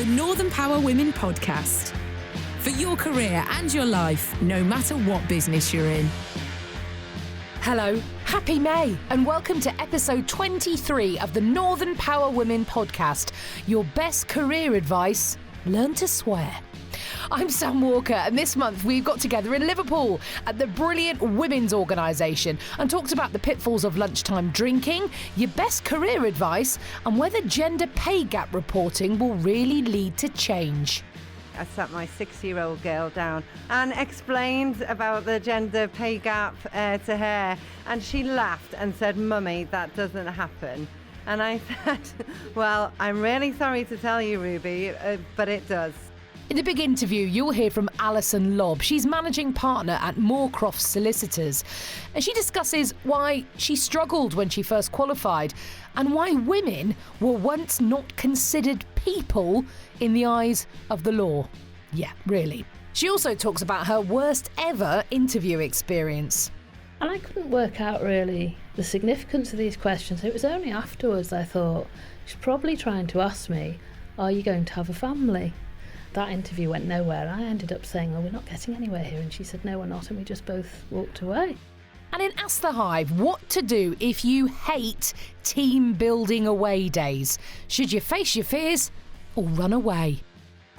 Northern Power Women podcast. For your career and your life, no matter what business you're in. Hello, happy May, and welcome to episode 23 of the Northern Power Women podcast. Your best career advice: learn to swear. I'm Sam Walker, and this month we've got together in Liverpool at the brilliant women's organisation and talked about the pitfalls of lunchtime drinking, your best career advice, and whether gender pay gap reporting will really lead to change. I sat my 6-year-old girl down and explained about the gender pay gap to her, and she laughed and said, "Mummy, that doesn't happen." And I said, "Well, I'm really sorry to tell you, Ruby, but it does." In the big interview, you'll hear from Alison Lobb. She's managing partner at Morecrofts Solicitors. And she discusses why she struggled when she first qualified and why women were once not considered people in the eyes of the law. Yeah, really. She also talks about her worst ever interview experience. And I couldn't work out really the significance of these questions. It was only afterwards I thought, she's probably trying to ask me, are you going to have a family? That interview went nowhere. I ended up saying, "Oh, we're not getting anywhere here." And she said, "No, we're not." And we just both walked away. And in Ask The Hive, what to do if you hate team building away days? Should you face your fears or run away?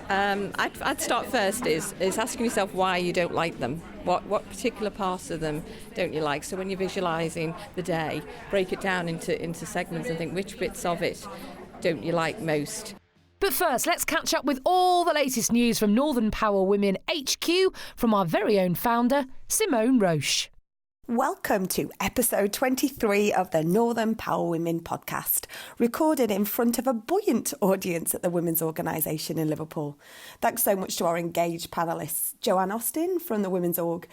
I'd start first is asking yourself why you don't like them. What particular parts of them don't you like? So when you're visualising the day, break it down into segments and think which bits of it don't you like most. But first, let's catch up with all the latest news from Northern Power Women HQ from our very own founder, Simone Roche. Welcome to episode 23 of the Northern Power Women podcast, recorded in front of a buoyant audience at the Women's Organisation in Liverpool. Thanks so much to our engaged panellists, Joanne Austin from the Women's Org,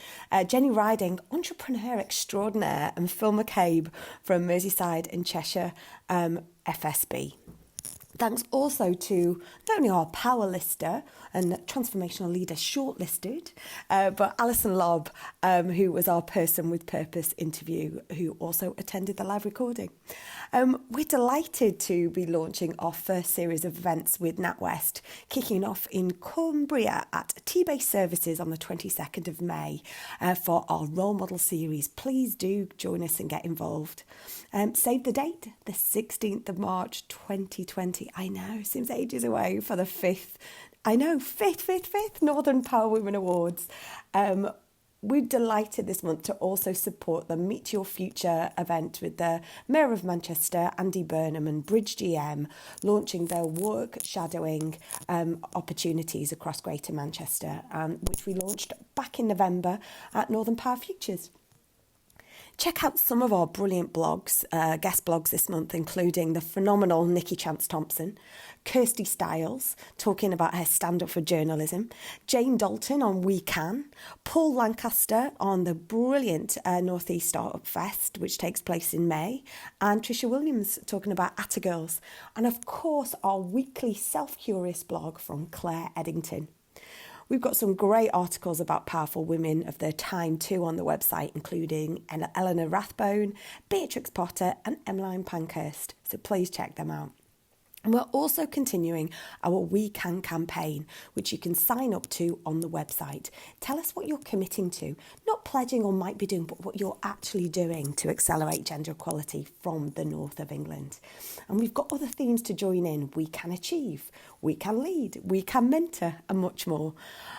Jenny Riding, entrepreneur extraordinaire, and Phil McCabe from Merseyside and Cheshire FSB. Thanks also to not only our power lister and transformational leader shortlisted, but Alison Lobb, who was our person with purpose interview, who also attended the live recording. We're delighted to be launching our first series of events with NatWest, kicking off in Cumbria at T-Base Services on the 22nd of May for our role model series. Please do join us and get involved. Save the date, the 16th of March 2020. I know, seems ages away for the fifth Northern Power Women Awards. We're delighted this month to also support the Meet Your Future event with the Mayor of Manchester, Andy Burnham, and Bridge GM launching their work shadowing opportunities across Greater Manchester, which we launched back in November at Northern Power Futures. Check out some of our brilliant blogs, guest blogs this month, including the phenomenal Nikki Chance-Thompson, Kirsty Stiles talking about her stand-up for journalism, Jane Dalton on We Can, Paul Lancaster on the brilliant North East Startup Fest, which takes place in May, and Tricia Williams talking about Atta Girls, and of course our weekly Self-Curious blog from Claire Eddington. We've got some great articles about powerful women of their time too on the website, including Eleanor Rathbone, Beatrix Potter and Emmeline Pankhurst, so please check them out. And we're also continuing our We Can campaign, which you can sign up to on the website. Tell us what you're committing to, not pledging or might be doing, but what you're actually doing to accelerate gender equality from the north of England. And we've got other themes to join in. We can achieve, we can lead, we can mentor, and much more.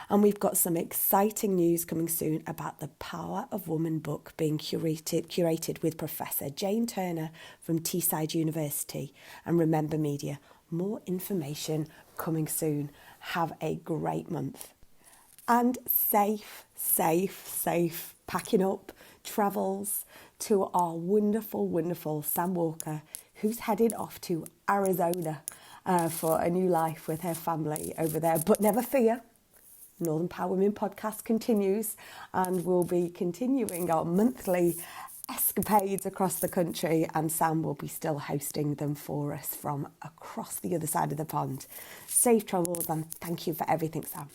And we've got some exciting news coming soon about the Power of Woman book being curated with Professor Jane Turner from Teesside University and Remember Media. More information coming soon. Have a great month. And safe packing up travels to our wonderful Sam Walker, who's headed off to Arizona for a new life with her family over there. But never fear, Northern Power Women podcast continues, and we'll be continuing our monthly escapades across the country, and Sam will be still hosting them for us from across the other side of the pond. Safe travels, and thank you for everything, Sam.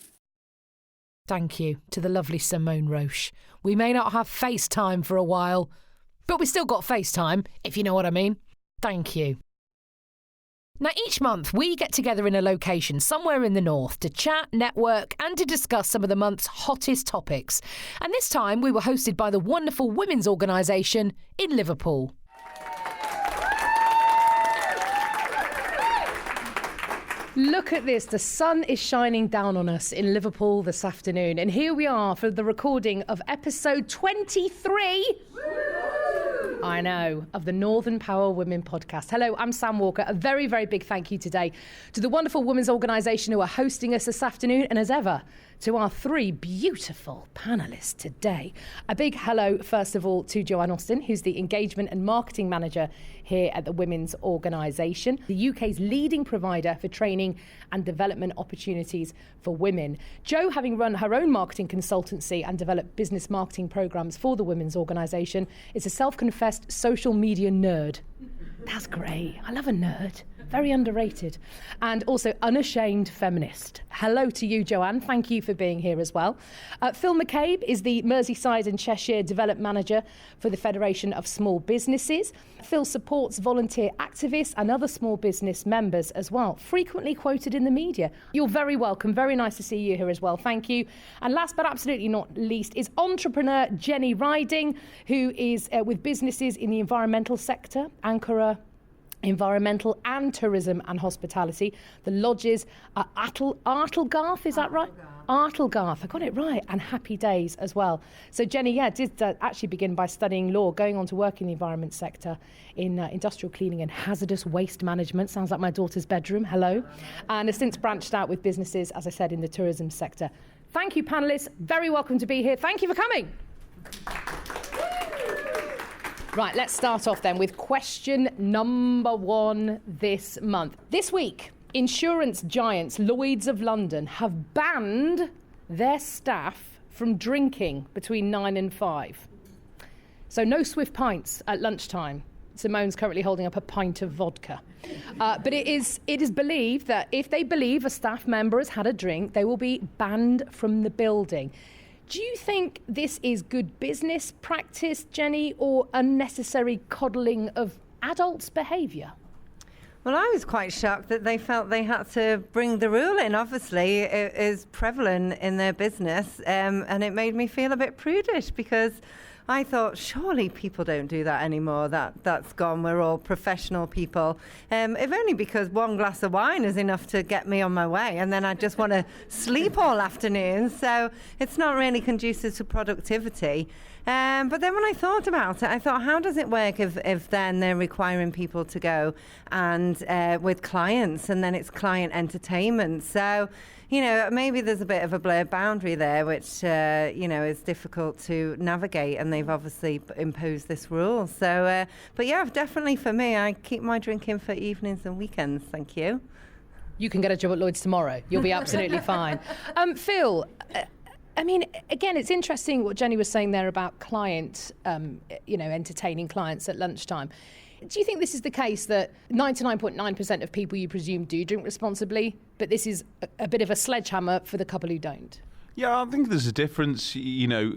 Thank you to the lovely Simone Roche. We may not have FaceTime for a while, but we still got FaceTime, if you know what I mean. Thank you. Now, each month we get together in a location somewhere in the north to chat, network and to discuss some of the month's hottest topics. And this time we were hosted by the wonderful women's organisation in Liverpool. Look at this, the sun is shining down on us in Liverpool this afternoon. And here we are for the recording of episode 23. I know, of the Northern Power Women podcast. Hello, I'm Sam Walker. A very, very big thank you today to the wonderful women's organisation who are hosting us this afternoon, and as ever, to our three beautiful panellists today. A big hello, first of all, to Joanne Austin, who's the Engagement and Marketing Manager here at the Women's Organisation, the UK's leading provider for training and development opportunities for women. Jo, having run her own marketing consultancy and developed business marketing programmes for the Women's Organisation, is a self-confessed social media nerd. That's great. I love a nerd. Very underrated. And also unashamed feminist. Hello to you, Joanne. Thank you for being here as well. Phil McCabe is the Merseyside and Cheshire Development Manager for the Federation of Small Businesses. Phil supports volunteer activists and other small business members as well, frequently quoted in the media. You're very welcome. Very nice to see you here as well. Thank you. And last but absolutely not least is entrepreneur Jenny Riding, who is with businesses in the environmental sector, Ankara Environmental and Tourism and Hospitality. The lodges are Artlegarth, is that right? Artlegarth, I got it right, and Happy Days as well. So Jenny, did actually begin by studying law, going on to work in the environment sector in industrial cleaning and hazardous waste management. Sounds like my daughter's bedroom, hello. And has since branched out with businesses, as I said, in the tourism sector. Thank you, panellists. Very welcome to be here. Thank you for coming. Right, let's start off then with question number one this month. This week, insurance giants Lloyd's of London have banned their staff from drinking between 9 and 5. So no swift pints at lunchtime. Simone's currently holding up a pint of vodka. But it is believed that if they believe a staff member has had a drink, they will be banned from the building. Do you think this is good business practice, Jenny, or unnecessary coddling of adults' behaviour? Well, I was quite shocked that they felt they had to bring the rule in. Obviously, it is prevalent in their business, and it made me feel a bit prudish because I thought, surely people don't do that anymore. That's gone. We're all professional people. If only because one glass of wine is enough to get me on my way, and then I just want to sleep all afternoon. So it's not really conducive to productivity. But then when I thought about it, I thought, how does it work if then they're requiring people to go and with clients, and then it's client entertainment? So, maybe there's a bit of a blurred boundary there, which, is difficult to navigate, and they've obviously imposed this rule. So, but yeah, definitely for me, I keep my drinking for evenings and weekends. Thank you. You can get a job at Lloyd's tomorrow. You'll be absolutely fine. Phil, again, it's interesting what Jenny was saying there about clients, entertaining clients at lunchtime. Do you think this is the case that 99.9% of people, you presume, do drink responsibly, but this is a bit of a sledgehammer for the couple who don't? Yeah, I think there's a difference,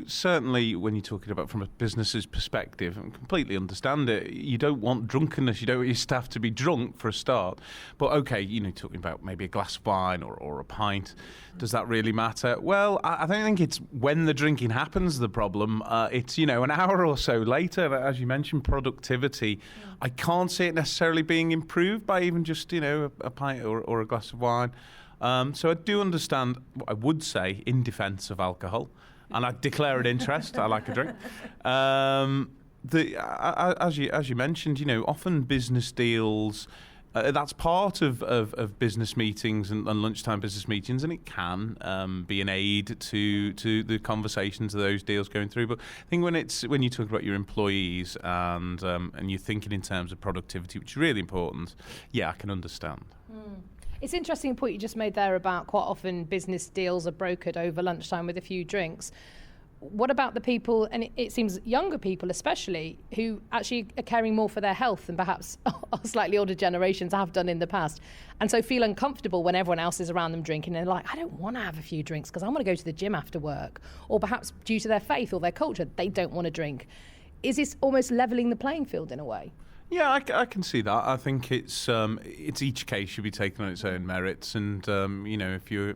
certainly when you're talking about from a business's perspective, I completely understand it. You don't want drunkenness, you don't want your staff to be drunk for a start. But okay, talking about maybe a glass of wine or a pint, does that really matter? Well, I don't think it's when the drinking happens the problem. It's, an hour or so later, as you mentioned, productivity. I can't see it necessarily being improved by even just, a pint or a glass of wine. So I do understand what I would say in defence of alcohol, and I declare an interest. I like a drink. As you mentioned, often business deals, that's part of business meetings and lunchtime business meetings, and it can be an aid to the conversations of those deals going through. But I think when you talk about your employees and you're thinking in terms of productivity, which is really important, yeah, I can understand. It's an interesting point you just made there about quite often business deals are brokered over lunchtime with a few drinks. What about the people, and it seems younger people especially, who actually are caring more for their health than perhaps our slightly older generations have done in the past, and so feel uncomfortable when everyone else is around them drinking? They're like, I don't want to have a few drinks because I want to go to the gym after work. Or perhaps due to their faith or their culture, they don't want to drink. Is this almost levelling the playing field in a way? Yeah, I can see that. I think it's each case should be taken on its own merits, and if you're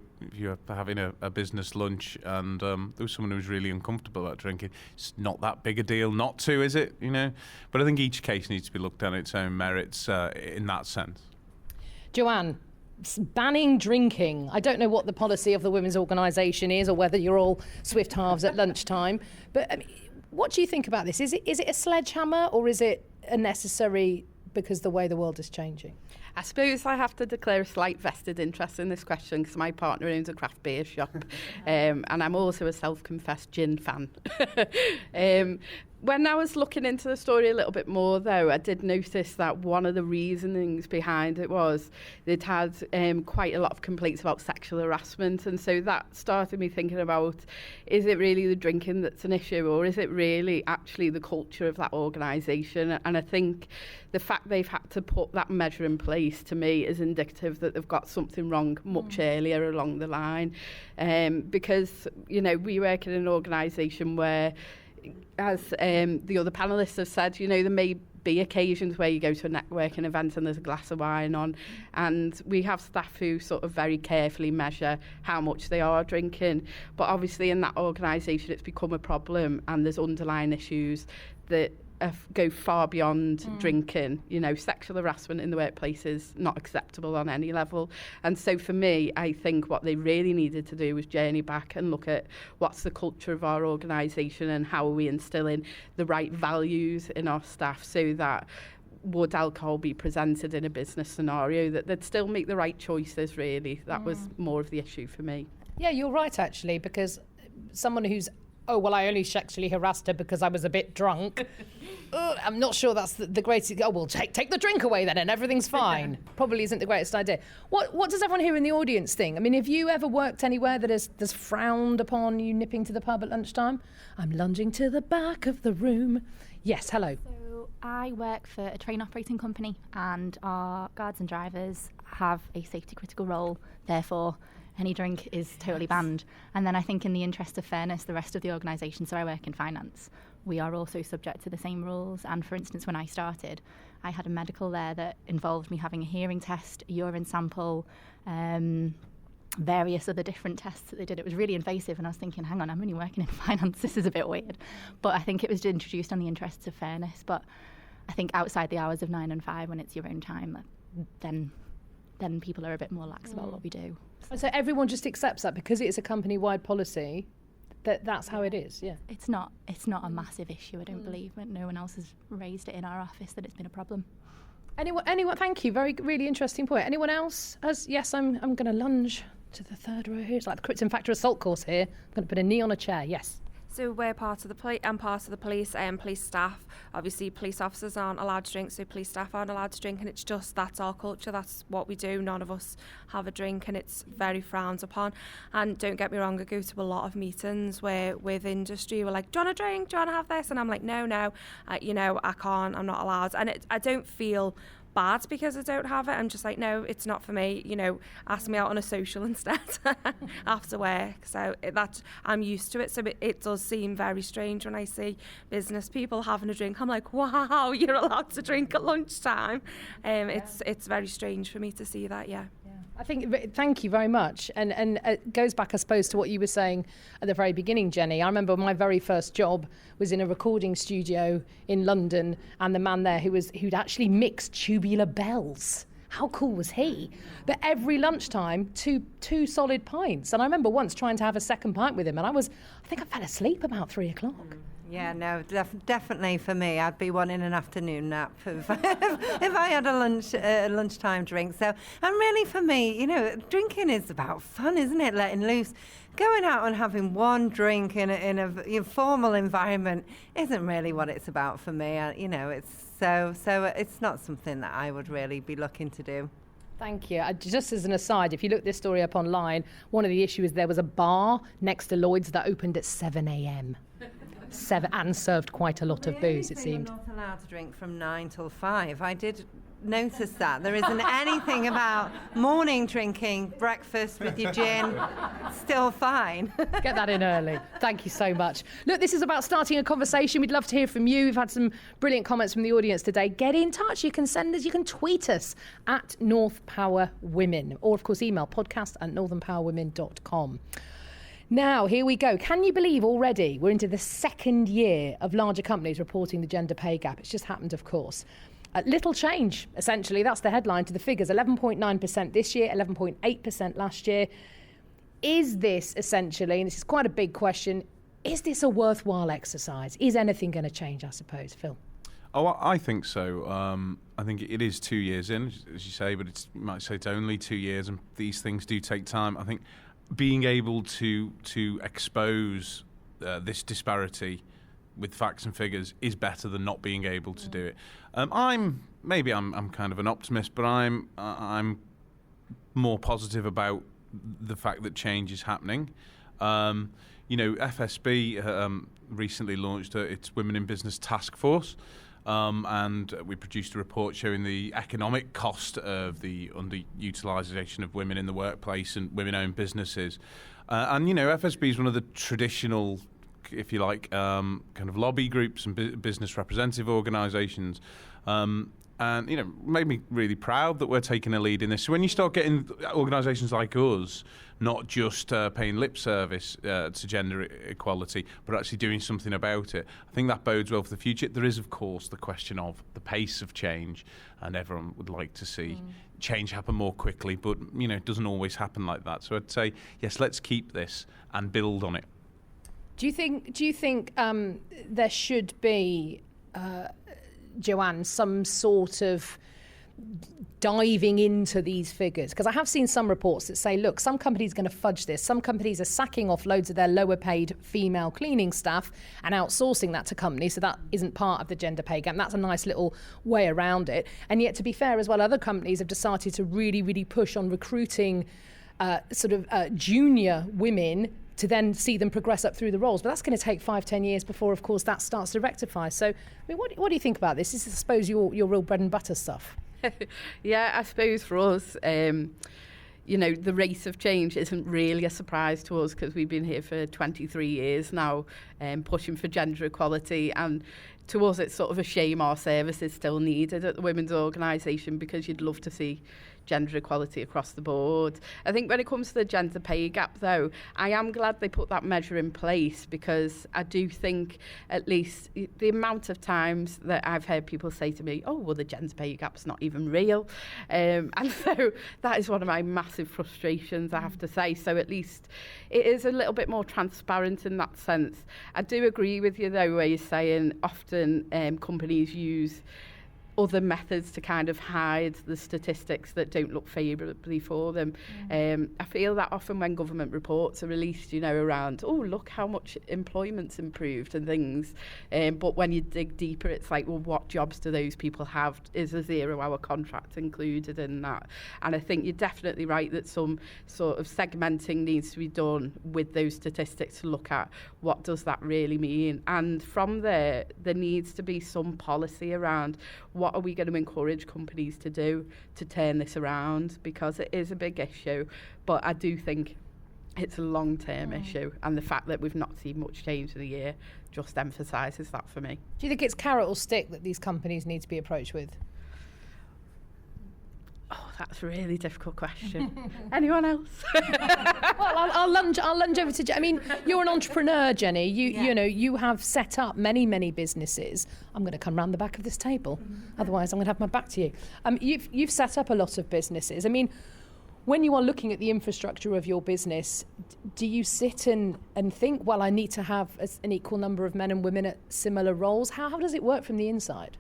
having a business lunch and there was someone who's really uncomfortable about drinking, it's not that big a deal not to, is it? But I think each case needs to be looked at on its own merits in that sense. Joanne, banning drinking. I don't know what the policy of the women's organisation is, or whether you're all swift halves at lunchtime. But what do you think about this? Is it a sledgehammer, or is it a necessary because the way the world is changing? I suppose I have to declare a slight vested interest in this question because my partner owns a craft beer shop and I'm also a self-confessed gin fan. When I was looking into the story a little bit more, though, I did notice that one of the reasonings behind it was they'd had quite a lot of complaints about sexual harassment. And so that started me thinking about, is it really the drinking that's an issue, or is it really actually the culture of that organisation? And I think the fact they've had to put that measure in place, to me, is indicative that they've got something wrong much earlier along the line. Because, we work in an organisation where, as the other panellists have said, there may be occasions where you go to a networking event and there's a glass of wine on, and we have staff who sort of very carefully measure how much they are drinking. But obviously in that organisation it's become a problem, and there's underlying issues that go far beyond drinking. Sexual harassment in the workplace is not acceptable on any level. And so for me, I think what they really needed to do was journey back and look at what's the culture of our organisation and how are we instilling the right values in our staff, so that would alcohol be presented in a business scenario, that they'd still make the right choices, really. That was more of the issue for me. Yeah, you're right, actually, because someone who's I only sexually harassed her because I was a bit drunk. I'm not sure that's the greatest. Take the drink away then and everything's fine. Probably isn't the greatest idea. What does everyone here in the audience think? I mean, have you ever worked anywhere that has frowned upon you nipping to the pub at lunchtime? I'm lunging to the back of the room. Yes, hello. So I work for a train operating company, and our guards and drivers have a safety critical role. Therefore, any drink is totally banned. And then I think in the interest of fairness, the rest of the organisation, so I work in finance, we are also subject to the same rules. And for instance, when I started, I had a medical there that involved me having a hearing test, a urine sample, various other different tests that they did. It was really invasive, and I was thinking, hang on, I'm only working in finance, this is a bit weird. But I think it was introduced on the interests of fairness. But I think outside the hours of 9 and 5, when it's your own time, then people are a bit more lax about what we do. So everyone just accepts that because it's a company-wide policy, that's how it is, yeah. It's not a massive issue, I don't believe. No one else has raised it in our office that it's been a problem. Anyone? Thank you. Really interesting point. Anyone else? Yes, I'm going to lunge to the third row here. It's like the Krypton Factor assault course here. I'm going to put a knee on a chair. Yes. So we're part of the police and police staff. Obviously, police officers aren't allowed to drink, so police staff aren't allowed to drink, and it's just, that's our culture, that's what we do. None of us have a drink, and it's very frowned upon. And don't get me wrong, I go to a lot of meetings where with industry we're like, do you want a drink? Do you want to have this? And I'm like, no, I can't, I'm not allowed. And I don't feel bad because I don't have it. I'm just like, no, it's not for me. Ask me out on a social instead after work. So I'm used to it. So it does seem very strange when I see business people having a drink. I'm like, wow, you're allowed to drink at lunchtime. It's very strange for me to see that. Yeah. I think, thank you very much. And it goes back, I suppose, to what you were saying at the very beginning, Jenny. I remember my very first job was in a recording studio in London, and the man there who'd actually mixed tubular bells. How cool was he? But every lunchtime, two solid pints. And I remember once trying to have a second pint with him, and I think I fell asleep about 3 o'clock. Yeah, no, definitely for me, I'd be wanting an afternoon nap if I had a lunchtime drink. So, and really for me, drinking is about fun, isn't it? Letting loose. Going out and having one drink in a formal environment isn't really what it's about for me. It's so it's not something that I would really be looking to do. Thank you. Just as an aside, if you look this story up online, one of the issues is there was a bar next to Lloyd's that opened at 7 a.m. 7 and served quite a lot of booze, it seemed. You're not allowed to drink from 9 till 5. I did notice that. There isn't anything about morning drinking, breakfast with your gin. Still fine. Get that in early. Thank you so much. Look, this is about starting a conversation. We'd love to hear from you. We've had some brilliant comments from the audience today. Get in touch. You can send us, you can tweet us at North Power Women, or of course email podcast@northernpowerwomen.com. Now, here we go. Can you believe already we're into the second year of larger companies reporting the gender pay gap? It's just happened, of course. Little change, essentially. That's the headline to the figures. 11.9% this year, 11.8% last year. Is this essentially, and this is quite a big question, is this a worthwhile exercise? Is anything going to change, I suppose, Phil? Oh, I think so. I think it is 2 years in, as you say, but you might say it's only 2 years, and these things do take time. I think being able to expose this disparity with facts and figures is better than not being able to do it. I'm kind of an optimist, but I'm more positive about the fact that change is happening. FSB recently launched its Women in Business Task Force, and we produced a report showing the economic cost of the underutilisation of women in the workplace and women-owned businesses. FSB is one of the traditional, if you like, kind of lobby groups and business representative organisations. Made me really proud that we're taking a lead in this. So when you start getting organisations like us not just paying lip service to gender equality, but actually doing something about it, I think that bodes well for the future. There is, of course, the question of the pace of change, and everyone would like to see change happen more quickly, but it doesn't always happen like that. So I'd say, yes, let's keep this and build on it. Do you think there should be, Joanne, some sort of diving into these figures? Because I have seen some reports that say, look, some companies are going to fudge this. Some companies are sacking off loads of their lower paid female cleaning staff and outsourcing that to companies. So that isn't part of the gender pay gap. And that's a nice little way around it. And yet, to be fair as well, other companies have decided to really, really push on recruiting junior women to then see them progress up through the roles. But that's going to take 5-10 years before, of course, that starts to rectify. So, what do you think about this? This is, I suppose, your real bread and butter stuff. Yeah, I suppose for us, the rate of change isn't really a surprise to us because we've been here for 23 years now, pushing for gender equality. And to us, it's sort of a shame our service is still needed at the Women's Organisation, because you'd love to see gender equality across the board. I think when it comes to the gender pay gap, though, I am glad they put that measure in place, because I do think at least the amount of times that I've heard people say to me, oh, well, the gender pay gap's not even real. And so that is one of my massive frustrations, I have to say. So at least it is a little bit more transparent in that sense. I do agree with you, though, where you're saying often companies use other methods to kind of hide the statistics that don't look favourably for them. I feel that often when government reports are released, around, oh, look how much employment's improved and things. But when you dig deeper, it's like, well, what jobs do those people have? Is a 0-hour contract included in that? And I think you're definitely right that some sort of segmenting needs to be done with those statistics to look at what does that really mean. And from there needs to be some policy around what are we going to encourage companies to do to turn this around, because it is a big issue, but I do think it's a long-term issue, and the fact that we've not seen much change in a year just emphasises that for me. Do you think it's carrot or stick that these companies need to be approached with? Oh, that's a really difficult question. Anyone else? Well, I'll lunge over to. I mean, you're an entrepreneur, Jenny. You have set up many businesses. I'm going to come round the back of this table, otherwise I'm going to have my back to you. You've set up a lot of businesses. I mean, when you are looking at the infrastructure of your business, do you sit and think, well, I need to have an equal number of men and women at similar roles? How does it work from the inside?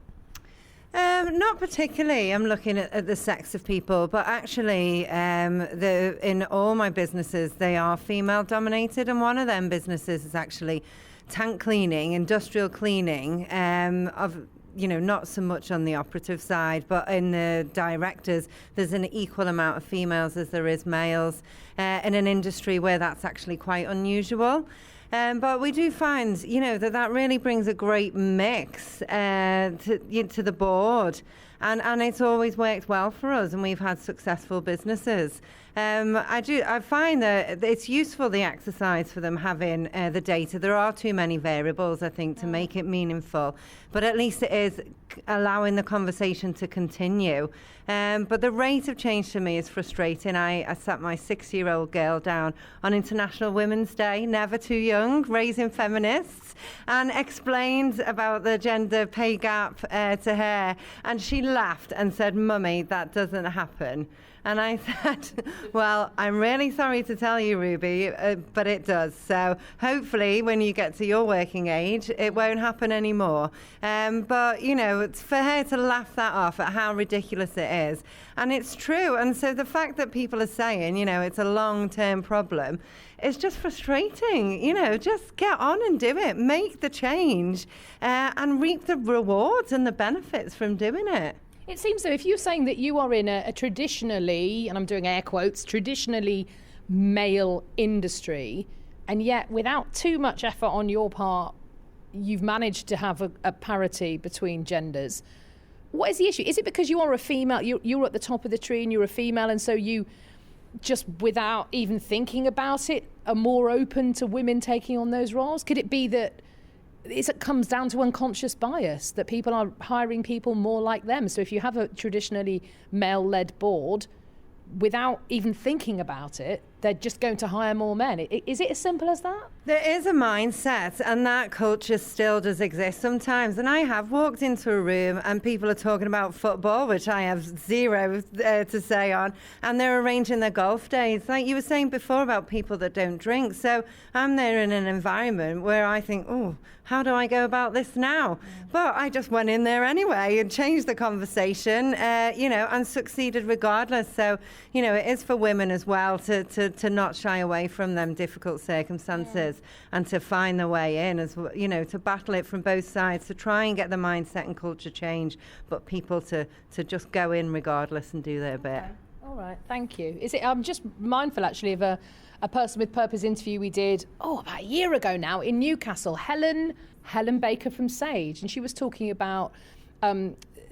Not particularly. I'm looking at the sex of people, but actually in all my businesses, they are female dominated, and one of them businesses is actually tank cleaning, industrial cleaning, not so much on the operative side, but in the directors, there's an equal amount of females as there is males in an industry where that's actually quite unusual. But we do find, that really brings a great mix to the board. And it's always worked well for us, and we've had successful businesses. I find that it's useful, the exercise, for them having the data. There are too many variables, I think, to make it meaningful, but at least it is allowing the conversation to continue. But the rate of change to me is frustrating. I sat my 6-year-old girl down on International Women's Day, never too young, raising feminists, and explained about the gender pay gap to her, and she laughed and said, "Mummy, that doesn't happen." And I said, well, I'm really sorry to tell you, Ruby, but it does. So hopefully when you get to your working age, it won't happen anymore. But, it's for her to laugh that off at how ridiculous it is. And it's true. And so the fact that people are saying, it's a long-term problem, it's just frustrating. Just get on and do it. Make the change and reap the rewards and the benefits from doing it. It seems though, if you're saying that you are in a traditionally, and I'm doing air quotes, traditionally male industry, and yet without too much effort on your part, you've managed to have a parity between genders. What is the issue? Is it because you are a female, you're at the top of the tree and you're a female, and so you, just without even thinking about it, are more open to women taking on those roles? Could it be that it comes down to unconscious bias, that people are hiring people more like them? So if you have a traditionally male-led board, without even thinking about it, they're just going to hire more men. Is it as simple as that? There is a mindset, and that culture still does exist sometimes. And I have walked into a room and people are talking about football, which I have zero to say on, and they're arranging their golf days. Like you were saying before about people that don't drink. So I'm there in an environment where I think, oh, how do I go about this now? But I just went in there anyway and changed the conversation, and succeeded regardless. So, it is for women as well to not shy away from them difficult circumstances and to find their way in, as to battle it from both sides, to try and get the mindset and culture change, but people to just go in regardless and do their bit. Okay. All right, thank you. I'm just mindful actually of a Person with Purpose interview we did, about a year ago now in Newcastle, Helen Baker from Sage, and she was talking about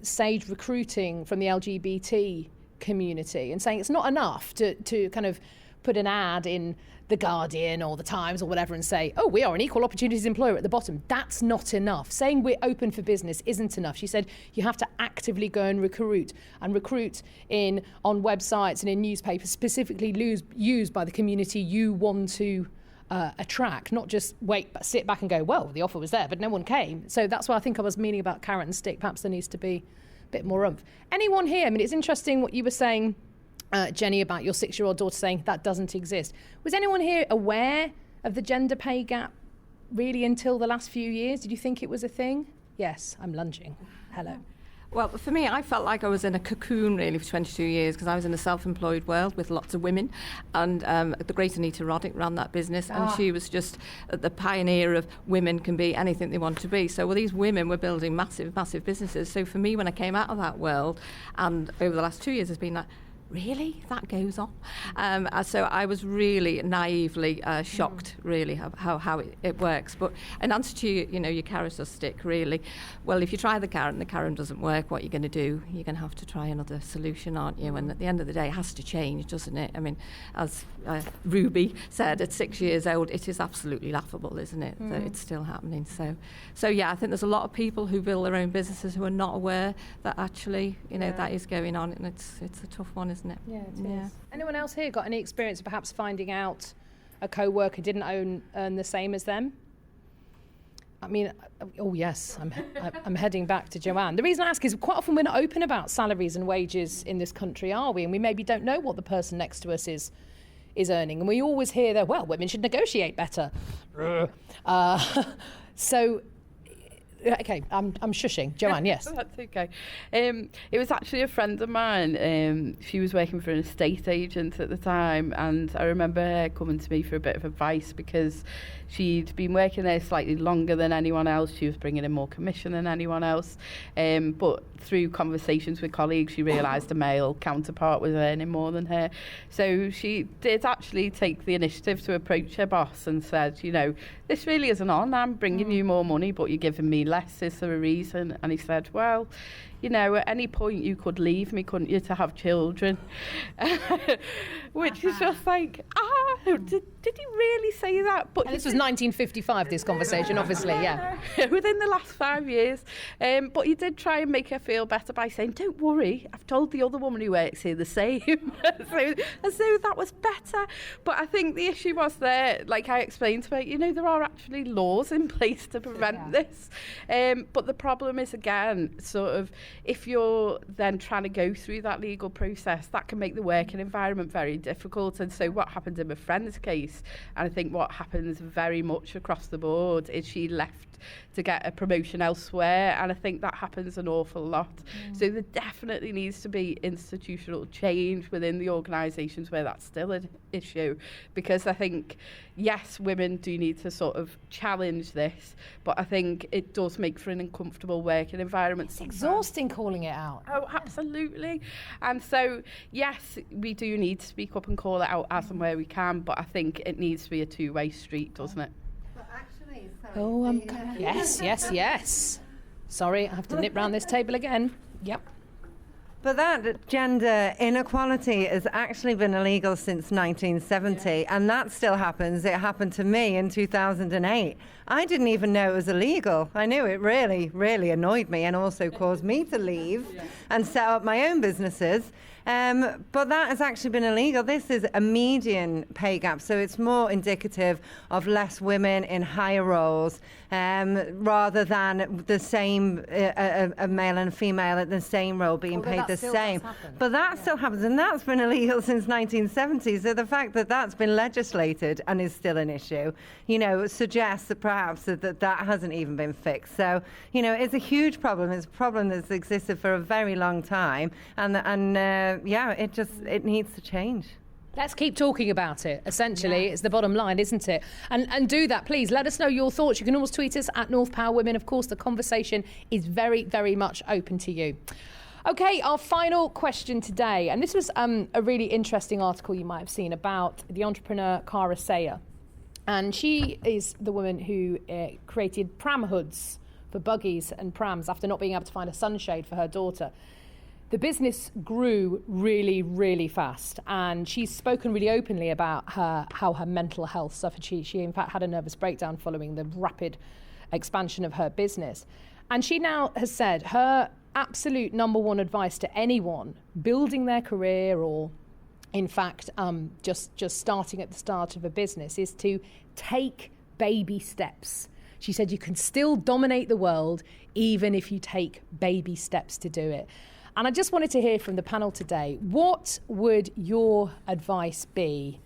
Sage recruiting from the LGBT community and saying it's not enough to kind of put an ad in The Guardian or The Times or whatever and say, we are an equal opportunities employer at the bottom. That's not enough. Saying we're open for business isn't enough. She said you have to actively go and recruit on websites and in newspapers specifically used by the community you want to attract, not just sit back and go, well, the offer was there, but no one came. So that's why I think I was meaning about carrot and stick. Perhaps there needs to be a bit more oomph. Anyone here? I mean, it's interesting what you were saying, Jenny, about your 6-year-old daughter saying that doesn't exist. Was anyone here aware of the gender pay gap really until the last few years? Did you think it was a thing? Yes, I'm lunging. Hello. Well, for me, I felt like I was in a cocoon, really, for 22 years, because I was in a self-employed world with lots of women, and the great Anita Roddick ran that business, and she was just the pioneer of women can be anything they want to be. So these women were building massive, massive businesses. So for me, when I came out of that world, and over the last 2 years, it's been like, really? That goes on? So I was really naively shocked, really, how it works. But in answer to your carrot or stick, really, well, if you try the carrot and the carrot doesn't work, what you're going to do? You're going to have to try another solution, aren't you? And at the end of the day, it has to change, doesn't it? I mean, as Ruby said, at 6 years old, it is absolutely laughable, isn't it, that it's still happening. So yeah, I think there's a lot of people who build their own businesses who are not aware that actually, that is going on, and it's a tough one, isn't it? Yeah, it is. Anyone else here got any experience of perhaps finding out a co-worker didn't earn the same as them? I mean, yes, I'm heading back to Joanne. The reason I ask is quite often we're not open about salaries and wages in this country, are we? And we maybe don't know what the person next to us is earning. And we always hear that, well, women should negotiate better. So Okay, I'm shushing. Joanne, yes. That's okay. It was actually a friend of mine. She was working for an estate agent at the time, and I remember her coming to me for a bit of advice because she'd been working there slightly longer than anyone else. She was bringing in more commission than anyone else. But through conversations with colleagues, she realised a male counterpart was earning more than her. So she did actually take the initiative to approach her boss and said, you know, this really isn't on. I'm bringing you more money, but you're giving me less. Is there a reason? And he said, well, you know, at any point you could leave me, couldn't you, to have children? Which is just like, did he really say that? But and this was 1955, this conversation, obviously, yeah. Within the last 5 years. But he did try and make her feel better by saying, don't worry, I've told the other woman who works here the same. As though that was better. But I think the issue was there, like I explained to her, you know, there are actually laws in place to prevent this. But the problem is, again, sort of, if you're then trying to go through that legal process, that can make the working environment very difficult. And so what happened in my friend's case, and I think what happens very much across the board, is she left to get a promotion elsewhere, and I think that happens an awful lot. So there definitely needs to be institutional change within the organisations where that's still an issue, because I think, yes, women do need to sort of challenge this, but I think it does make for an uncomfortable working environment. It's exhausting calling it out. Oh, absolutely. And so, yes, we do need to speak up and call it out as and where we can, but I think it needs to be a two-way street, doesn't it? Oh, yes. Sorry, I have to nip round this table again. Yep. But that gender inequality has actually been illegal since 1970, and that still happens. It happened to me in 2008. I didn't even know it was illegal. I knew it really, really annoyed me and also caused me to leave and set up my own businesses. But that has actually been illegal. This is a median pay gap, so it's more indicative of less women in higher roles rather than the same, a male and a female at the same role being paid the same. But that still happens, and that's been illegal since 1970. So the fact that that's been legislated and is still an issue, you know, suggests that perhaps that hasn't even been fixed. So, you know, it's a huge problem. It's a problem that's existed for a very long time, and it needs to change. Let's keep talking about it, essentially. It's the bottom line, isn't it? And do that, please. Let us know your thoughts. You can always tweet us at North Power Women. Of course, the conversation is very, very much open to you. OK, our final question today. And this was a really interesting article you might have seen about the entrepreneur Cara Sayer. And she is the woman who created pram hoods for buggies and prams after not being able to find a sunshade for her daughter. The business grew really, really fast, and she's spoken really openly about how her mental health suffered. She in fact had a nervous breakdown following the rapid expansion of her business. And she now has said her absolute number one advice to anyone building their career or, in fact, just starting at the start of a business is to take baby steps. She said you can still dominate the world even if you take baby steps to do it. And I just wanted to hear from the panel today, what would your advice be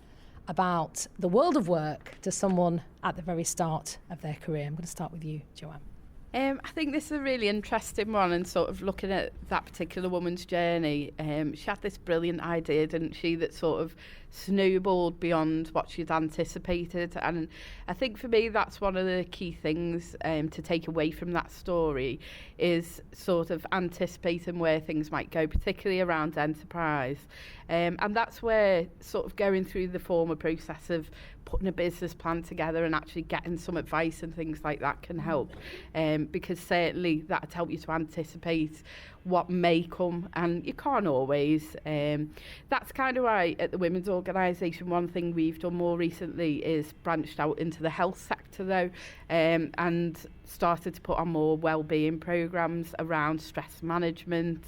about the world of work to someone at the very start of their career? I'm going to start with you, Joanne. I think this is a really interesting one, and sort of looking at that particular woman's journey. She had this brilliant idea, didn't she, that sort of snowballed beyond what she'd anticipated. And I think for me that's one of the key things to take away from that story, is sort of anticipating where things might go, particularly around enterprise. And that's where sort of going through the formal process of putting a business plan together and actually getting some advice and things like that can help, because certainly that'll help you to anticipate what may come, and you can't always. That's kind of why at the Women's Organisation one thing we've done more recently is branched out into the health sector though, and started to put on more wellbeing programmes around stress management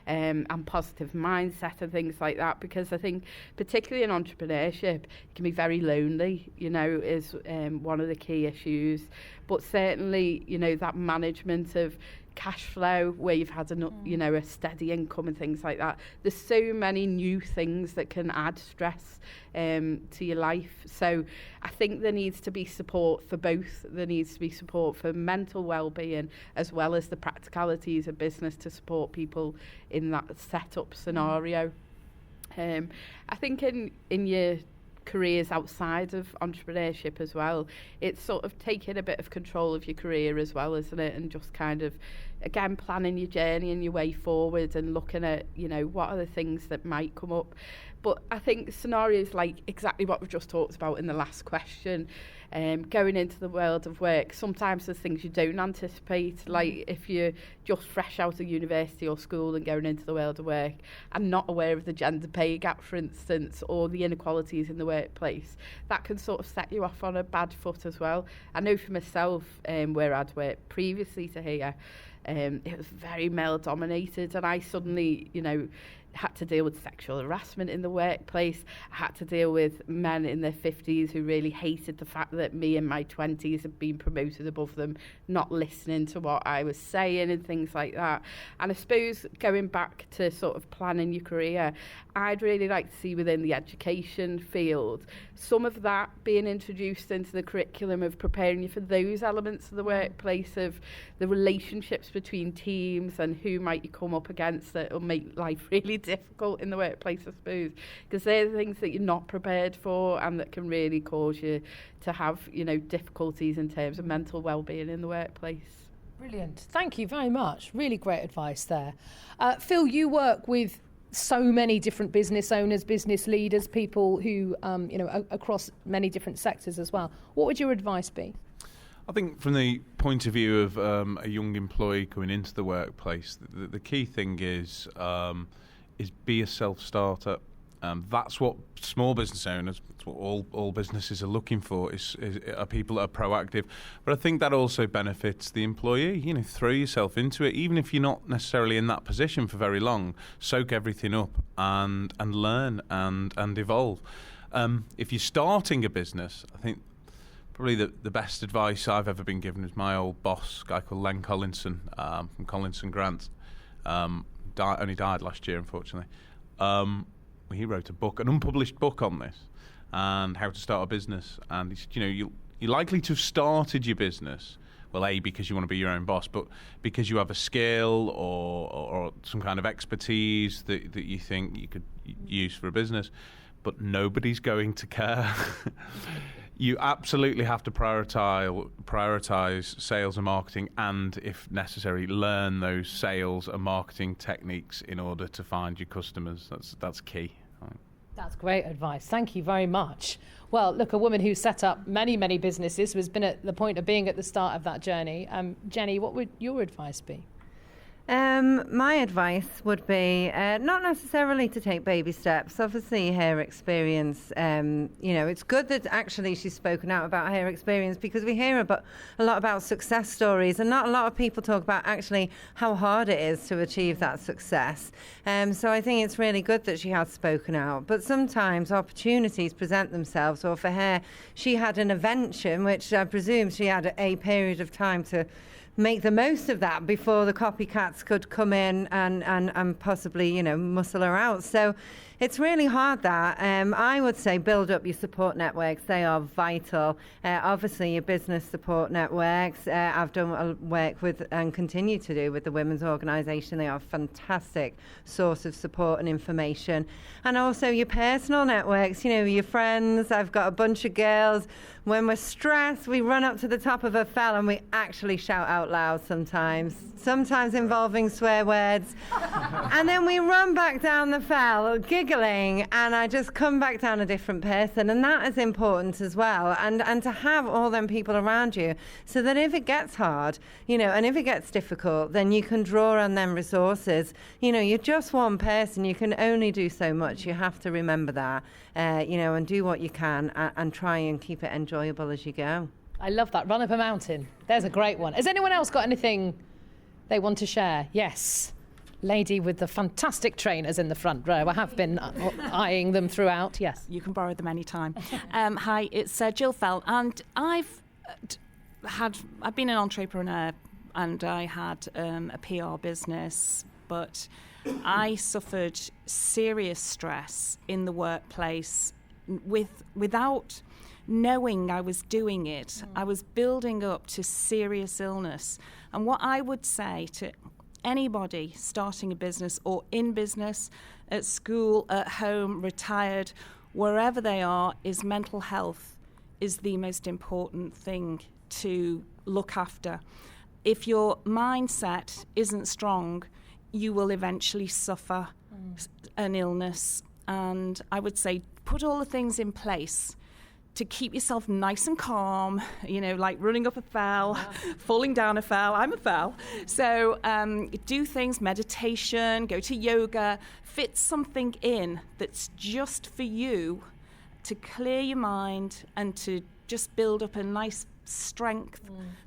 and positive mindset and things like that, because I think particularly in entrepreneurship it can be very lonely, you know, is one of the key issues. But certainly, you know, that management of cash flow, where you've had a steady income and things like that. There's so many new things that can add stress to your life. So I think there needs to be support for both. There needs to be support for mental well-being as well as the practicalities of business to support people in that setup scenario. I think in your careers outside of entrepreneurship as well, it's sort of taking a bit of control of your career as well, isn't it? And just kind of, again, planning your journey and your way forward and looking at, what are the things that might come up. But I think scenarios like exactly what we've just talked about in the last question, going into the world of work, sometimes there's things you don't anticipate, like if you're just fresh out of university or school and going into the world of work and not aware of the gender pay gap, for instance, or the inequalities in the workplace, that can sort of set you off on a bad foot as well. I know for myself, where I'd worked previously to here, it was very male dominated, and I suddenly, had to deal with sexual harassment in the workplace. I had to deal with men in their 50s who really hated the fact that me in my 20s had been promoted above them, not listening to what I was saying and things like that. And I suppose going back to sort of planning your career, I'd really like to see within the education field some of that being introduced into the curriculum of preparing you for those elements of the workplace, of the relationships between teams and who might you come up against that will make life really difficult in the workplace, I suppose, because they're the things that you're not prepared for and that can really cause you to have, difficulties in terms of mental well-being in the workplace. Brilliant. Thank you very much. Really great advice there. Phil, you work with so many different business owners, business leaders, people who, across many different sectors as well. What would your advice be? I think from the point of view of a young employee coming into the workplace, the key thing is be a self-starter. That's what small business owners, that's what all businesses are looking for, are people that are proactive. But I think that also benefits the employee. Throw yourself into it, even if you're not necessarily in that position for very long. Soak everything up and learn and evolve. If you're starting a business, I think probably the best advice I've ever been given is my old boss, a guy called Len Collinson from Collinson Grant. Only died last year, unfortunately. He wrote an unpublished book on this and how to start a business. And he said, you're likely to have started your business, well, A, because you want to be your own boss, but because you have a skill or some kind of expertise that you think you could use for a business, but nobody's going to care. You absolutely have to prioritise sales and marketing, and if necessary, learn those sales and marketing techniques in order to find your customers. That's key. That's great advice. Thank you very much. Well, look, a woman who set up many, many businesses, who has been at the point of being at the start of that journey. Jenny, what would your advice be? My advice would be not necessarily to take baby steps. Obviously, her experience, it's good that actually she's spoken out about her experience, because we hear a lot about success stories, and not a lot of people talk about actually how hard it is to achieve that success. So I think it's really good that she has spoken out. But sometimes opportunities present themselves, or for her, she had an invention, which I presume she had a period of time to make the most of that before the copycats could come in and possibly, muscle her out. So it's really hard that. I would say build up your support networks. They are vital. Obviously, your business support networks. I've done work with and continue to do with the Women's Organisation. They are a fantastic source of support and information. And also your personal networks, your friends. I've got a bunch of girls. When we're stressed, we run up to the top of a fell and we actually shout out loud sometimes involving swear words. And then we run back down the fell, giggling, and I just come back down a different person. And that is important as well. And to have all them people around you, so that if it gets hard, and if it gets difficult, then you can draw on them resources. You're just one person. You can only do so much. You have to remember that, and do what you can and try and keep it enjoyable as you go. I love that. Run up a mountain. There's a great one. Has anyone else got anything they want to share? Yes. Lady with the fantastic trainers in the front row. I have been eyeing them throughout. Yes. You can borrow them anytime. Hi, it's Jill Fell, and I've been an entrepreneur and I had a PR business, but I suffered serious stress in the workplace without knowing I was doing it. I was building up to serious illness. And what I would say to anybody starting a business or in business, at school, at home, retired, wherever they are, is mental health is the most important thing to look after. If your mindset isn't strong, you will eventually suffer an illness. And I would say put all the things in place to keep yourself nice and calm, like running up a fell, falling down a fell. I'm a fell. So do things, meditation, go to yoga, fit something in that's just for you to clear your mind and to just build up a nice strength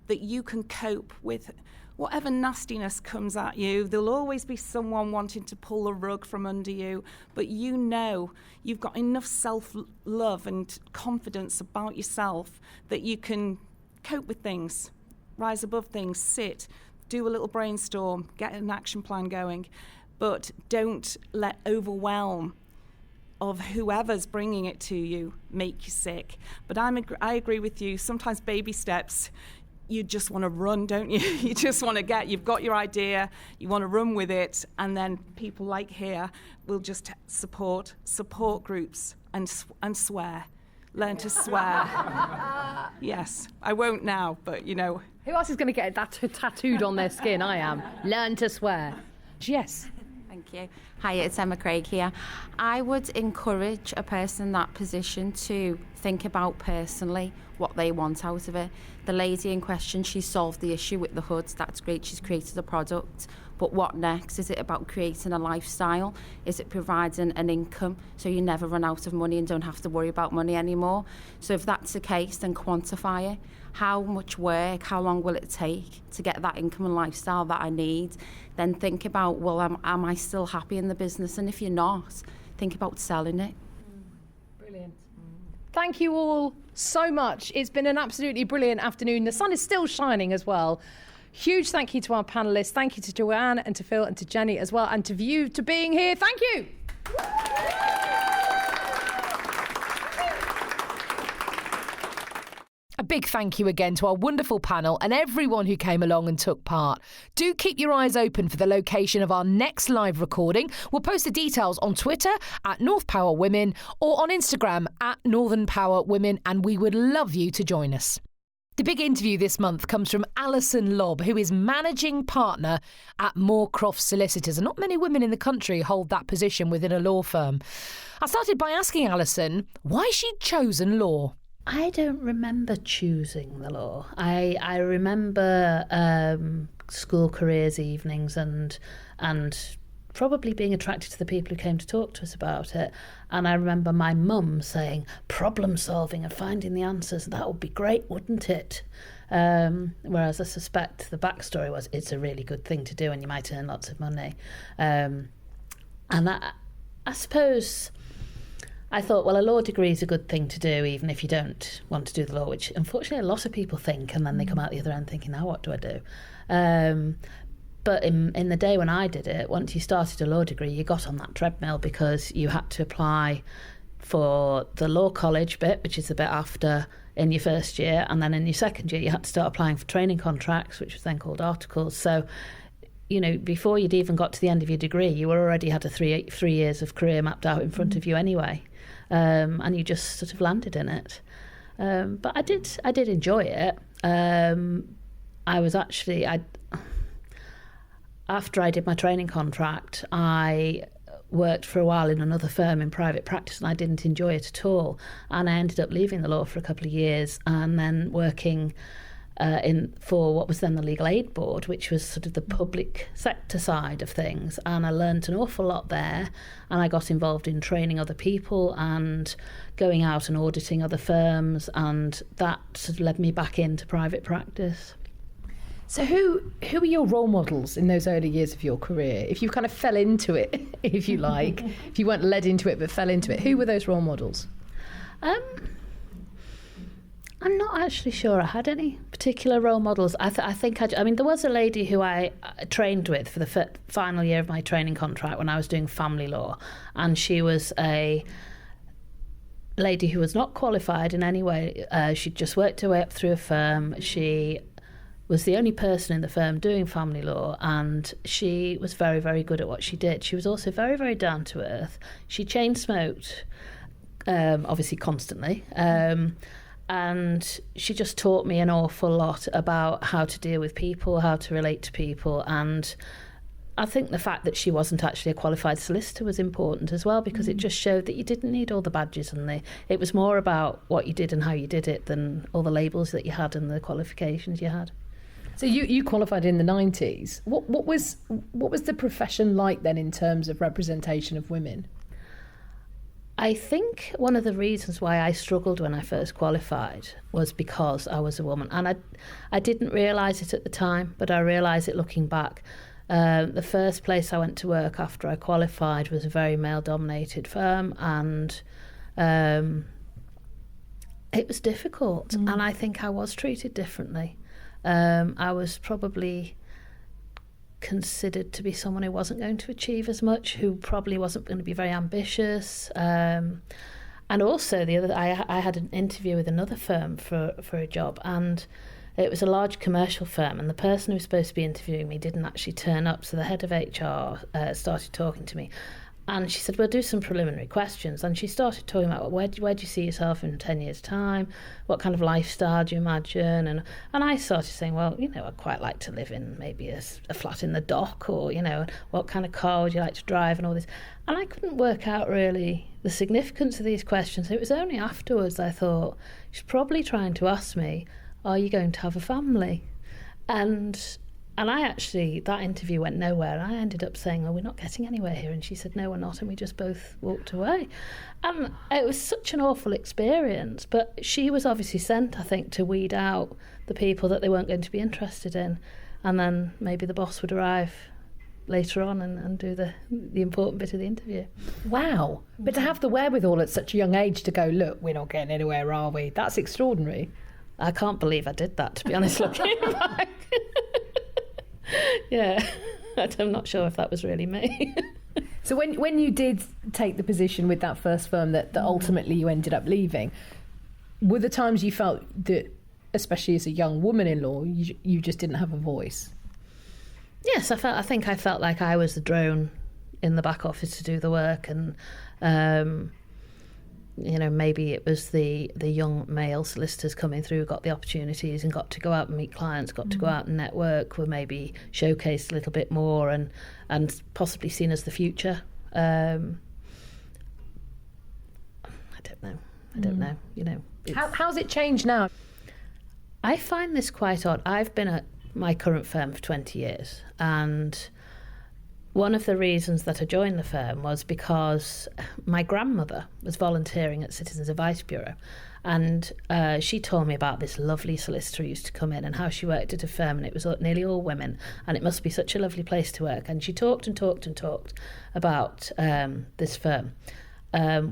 that you can cope with whatever nastiness comes at you. There'll always be someone wanting to pull the rug from under you, but you've got enough self-love and confidence about yourself that you can cope with things, rise above things, sit, do a little brainstorm, get an action plan going, but don't let overwhelm of whoever's bringing it to you make you sick. But I agree with you, sometimes baby steps, you just want to run, don't you? You just want to you've got your idea, you want to run with it, and then people like here will just support groups and swear. Learn to swear. Yes, I won't now, but Who else is going to get that tattooed on their skin? I am. Learn to swear. Yes. Thank you. Hi, it's Emma Craig here. I would encourage a person in that position to think about personally what they want out of it. The lady in question, she solved the issue with the hoods. That's great. She's created a product. But what next? Is it about creating a lifestyle? Is it providing an income so you never run out of money and don't have to worry about money anymore? So if that's the case, then quantify it. How much work, how long will it take to get that income and lifestyle that I need? Then think about, well, am I still happy in the business? And if you're not, think about selling it. Brilliant. Thank you all so much. It's been an absolutely brilliant afternoon. The sun is still shining as well. Huge thank you to our panellists. Thank you to Joanne and to Phil and to Jenny as well, and to you to being here. Thank you. A big thank you again to our wonderful panel and everyone who came along and took part. Do keep your eyes open for the location of our next live recording. We'll post the details on Twitter at North Power Women or on Instagram at Northern Power Women, and we would love you to join us. The big interview this month comes from Alison Lobb, who is managing partner at Morecrofts Solicitors, and not many women in the country hold that position within a law firm. I started by asking Alison why she'd chosen law. I don't remember choosing the law. I remember school careers evenings and probably being attracted to the people who came to talk to us about it. And I remember my mum saying, problem solving and finding the answers, that would be great, wouldn't it? Whereas I suspect the backstory was it's a really good thing to do and you might earn lots of money. And I suppose I thought, well, a law degree is a good thing to do, even if you don't want to do the law, which unfortunately a lot of people think, and then they come out the other end thinking, now what do I do? But in the day when I did it, once you started a law degree, you got on that treadmill because you had to apply for the law college bit, which is the bit after in your first year, and then in your second year, you had to start applying for training contracts, which was then called articles. So, before you'd even got to the end of your degree, you already had a three years of career mapped out in front of you anyway. And you just sort of landed in it. But I did enjoy it. After I did my training contract, I worked for a while in another firm in private practice, and I didn't enjoy it at all. And I ended up leaving the law for a couple of years and then working for what was then the Legal Aid Board, which was sort of the public sector side of things. And I learned an awful lot there, and I got involved in training other people and going out and auditing other firms, and that sort of led me back into private practice. So who were your role models in those early years of your career? If you kind of fell into it, if you like, if you weren't led into it but fell into it, who were those role models? I'm not actually sure I had any particular role models. I think there was a lady who I trained with for the final year of my training contract when I was doing family law, and she was a lady who was not qualified in any way. She'd just worked her way up through a firm. She was the only person in the firm doing family law, and she was very, very good at what she did. She was also very, very down to earth. She chain smoked, obviously constantly. And she just taught me an awful lot about how to deal with people, how to relate to people. And I think the fact that she wasn't actually a qualified solicitor was important as well, because it just showed that you didn't need all the badges and it was more about what you did and how you did it than all the labels that you had and the qualifications you had. So you qualified in the 90s. What was the profession like then in terms of representation of women? I think one of the reasons why I struggled when I first qualified was because I was a woman. And I didn't realise it at the time, but I realise it looking back. The first place I went to work after I qualified was a very male-dominated firm, and it was difficult. And I think I was treated differently. I was probably considered to be someone who wasn't going to achieve as much, who probably wasn't going to be very ambitious. And also I had an interview with another firm for a job, and it was a large commercial firm, and the person who was supposed to be interviewing me didn't actually turn up, so the head of HR started talking to me. And she said, we'll do some preliminary questions. And she started talking about, where do you see yourself in 10 years' time? What kind of lifestyle do you imagine? And I started saying, well, I'd quite like to live in maybe a flat in the dock, or, what kind of car would you like to drive and all this. And I couldn't work out really the significance of these questions. It was only afterwards I thought, she's probably trying to ask me, are you going to have a family? And I actually, that interview went nowhere. I ended up saying, we're not getting anywhere here. And she said, no, we're not. And we just both walked away. And it was such an awful experience. But she was obviously sent, I think, to weed out the people that they weren't going to be interested in. And then maybe the boss would arrive later on and do the important bit of the interview. Wow. But to have the wherewithal at such a young age to go, look, we're not getting anywhere, are we? That's extraordinary. I can't believe I did that, to be honest, looking back. Yeah, I'm not sure if that was really me. So when you did take the position with that first firm that ultimately you ended up leaving, were the times you felt that, especially as a young woman in law, you just didn't have a voice? Yes, I think I felt like I was the drone in the back office to do the work, and maybe it was the young male solicitors coming through who got the opportunities and got to go out and meet clients, got to go out and network, were maybe showcased a little bit more and possibly seen as the future. I don't know. How's it changed now? I find this quite odd. I've been at my current firm for 20 years, and one of the reasons that I joined the firm was because my grandmother was volunteering at Citizens Advice Bureau, and she told me about this lovely solicitor who used to come in and how she worked at a firm, and it was nearly all women, and it must be such a lovely place to work. And she talked and talked and talked about this firm,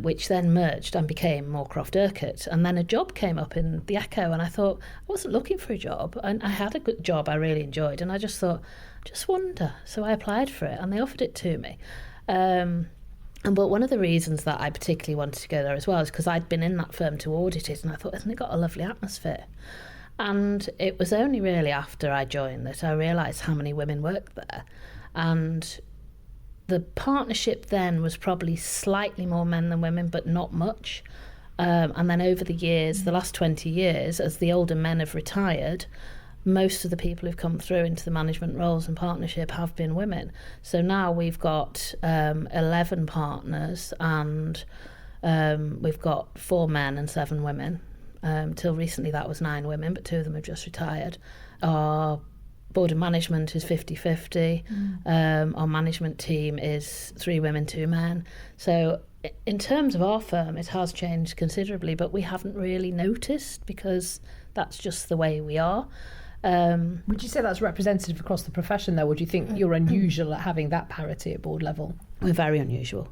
which then merged and became Morecroft Urquhart. And then a job came up in the Echo, and I thought, I wasn't looking for a job, and I had a good job I really enjoyed, and I just thought, just wonder. So I applied for it, and they offered it to me. But one of the reasons that I particularly wanted to go there as well is because I'd been in that firm to audit it, and I thought, hasn't it got a lovely atmosphere? And it was only really after I joined that I realised how many women worked there. And the partnership then was probably slightly more men than women, but not much. And then over the years, the last 20 years, as the older men have retired, most of the people who've come through into the management roles and partnership have been women. So now we've got 11 partners, and we've got 4 men and 7 women. Till recently that was 9 women, but 2 of them have just retired. Our board of management is 50-50. Our management team is 3 women, 2 men. So in terms of our firm, it has changed considerably, but we haven't really noticed because that's just the way we are. Would you say that's representative across the profession, though, or do you think you're unusual at having that parity at board level? We're very unusual.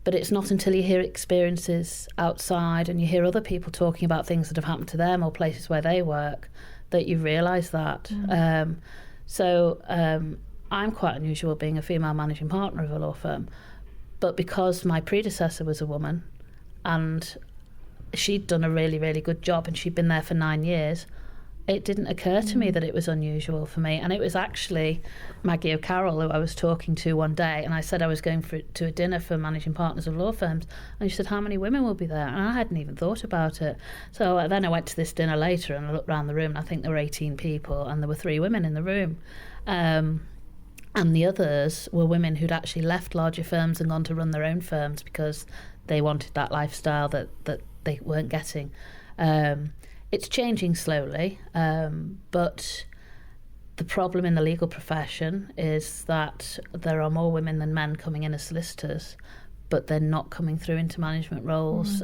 But it's not until you hear experiences outside and you hear other people talking about things that have happened to them or places where they work that you realise that. I'm quite unusual being a female managing partner of a law firm. But because my predecessor was a woman and she'd done a really, really good job and she'd been there for 9 years, it didn't occur to me that it was unusual for me. And it was actually Maggie O'Carroll who I was talking to one day, and I said I was going to a dinner for managing partners of law firms, and she said, how many women will be there? And I hadn't even thought about it. So then I went to this dinner later and I looked around the room, and I think there were 18 people and there were 3 women in the room. And the others were women who'd actually left larger firms and gone to run their own firms because they wanted that lifestyle that they weren't getting. It's changing slowly, but the problem in the legal profession is that there are more women than men coming in as solicitors, but they're not coming through into management roles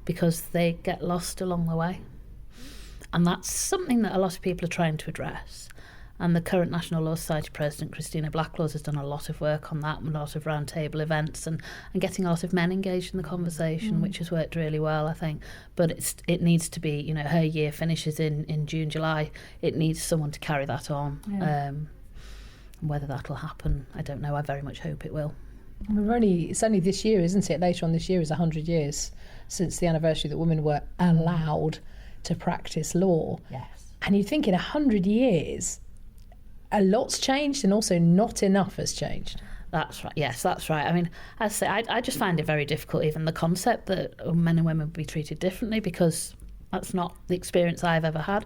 because they get lost along the way. And that's something that a lot of people are trying to address. And the current National Law Society President, Christina Blacklaws, has done a lot of work on that, and a lot of roundtable events and getting a lot of men engaged in the conversation, which has worked really well, I think. But it needs to be, her year finishes in June, July. It needs someone to carry that on. Yeah. Whether that'll happen, I don't know. I very much hope it will. It's only this year, isn't it? Later on this year is 100 years since the anniversary that women were allowed to practice law. Yes. And you'd think in 100 years... a lot's changed, and also not enough has changed. That's right. Yes, that's right. I mean, as I say, I just find it very difficult, even the concept that men and women would be treated differently, because that's not the experience I've ever had.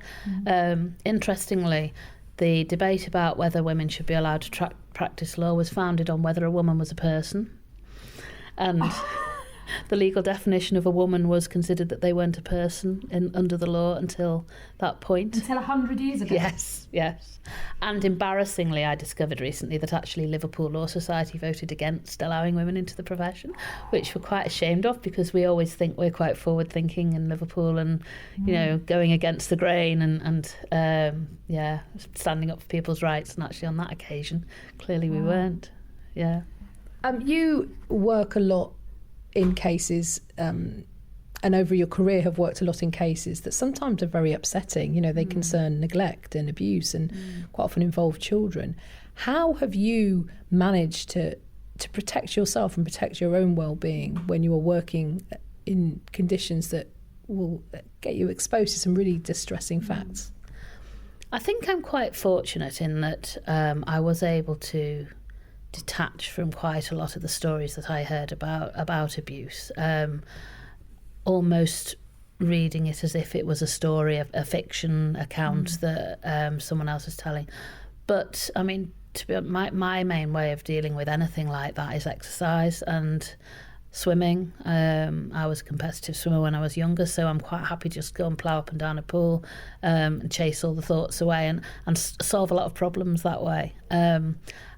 Interestingly, the debate about whether women should be allowed to practice law was founded on whether a woman was a person. And the legal definition of a woman was considered that they weren't a person under the law until that point. Until 100 years ago? Yes. And embarrassingly, I discovered recently that actually Liverpool Law Society voted against allowing women into the profession, which we're quite ashamed of, because we always think we're quite forward-thinking in Liverpool and, going against the grain and standing up for people's rights. And actually on that occasion, clearly we weren't. Yeah. You work a lot in cases, and over your career have worked a lot in cases that sometimes are very upsetting. They concern neglect and abuse and quite often involve children. How have you managed to protect yourself and protect your own well-being when you are working in conditions that will get you exposed to some really distressing facts? I think I'm quite fortunate in that I was able to detach from quite a lot of the stories that I heard about abuse, almost reading it as if it was a story, a fiction account that someone else was telling. But I mean, my main way of dealing with anything like that is exercise and swimming. I was a competitive swimmer when I was younger, so I'm quite happy to just go and plough up and down a pool and chase all the thoughts away and solve a lot of problems that way.